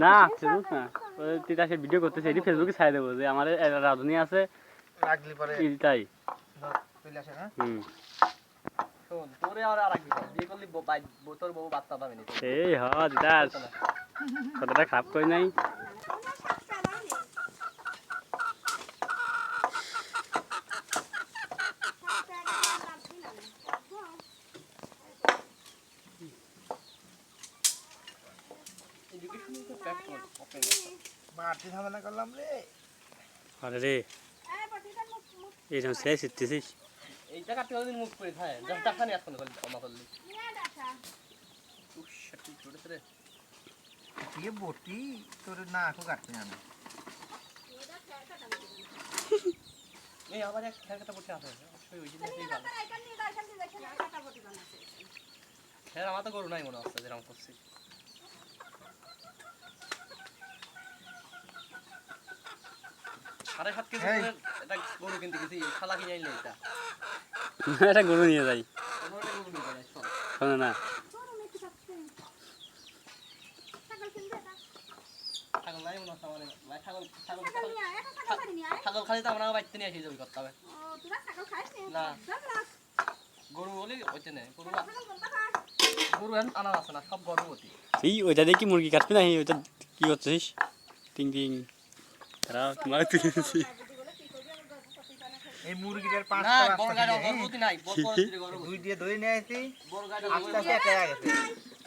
না ফেসবুক না তিতাসের ভিডিও করতেছে এটি ফেসবুকে ছাই দেবো যে আমার রাধুনি আছে রাখলি পরে তাই চলে আসে না শোন তোরে আর রাখবি বিয়ে করলি তোর বউ বাচ্চা পাবে না এই হ তিতাস কথাটা খারাপ করি নাই মাটি ঝামেলা করলাম রে আরে রে এইরকম শেষ শিখতেছিস এইটা কাটতে কতদিন মুখ করে খায় যখন টাকা নিয়ে আসতে করলি জমা করলি রে ये बोटी তোর না আকো কাটতে না এই আবার এক খেলকাটা বসে আছে অবশ্যই ওই জিনিসই ভালো হ্যাঁ আমার তো গরু নাই মনে হচ্ছে যেরকম করছি সাড়ে 7 কেজি এটা গরু কিনতে গেছি শালা কিনে আনলে এটা গরু নিয়ে যাই গরু নিয়ে যাই শোনো না ছাগল নাই মনে হচ্ছে আমার ভাই ছাগল খালি তো আমরা বাড়িতে নিয়ে এসে যাবি করতে হবে না গরু বলি ওইতে নেই গরু আনা আছে না সব গর্ভবতী এই ওইটা দেখি মুরগি কাটবি না ওইটা কি করছিস টিং টিং তোমার তুলেছি এই মুরগিটার না পাঁচটা বড় গাড়ি গর্ভবতী নাই বড় গর্ভবতী দুই দিয়ে ধরে নিয়ে আসি বড় গাড়ি আস্তে আস্তে একা গেছে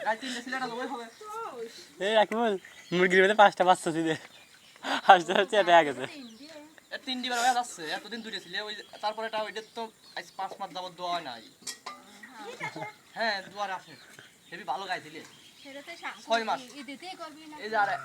গাড়ি তিনটে ছিল না ওই হবে এই রাখমল মুরগির মধ্যে 5টা বাচ্চা ছিল আস্তে আস্তে এটা গেছে তিন দিবার হয়ে যাচ্ছে এতদিন দুটো ছিল ওই তারপরে এটা ওইটা তো আজ 5 মাস যাবত দোয়া হয় নাই হ্যাঁ দুয়ার আসে হেবি ভালো গাইছিলে 6 মাস এই যে আরে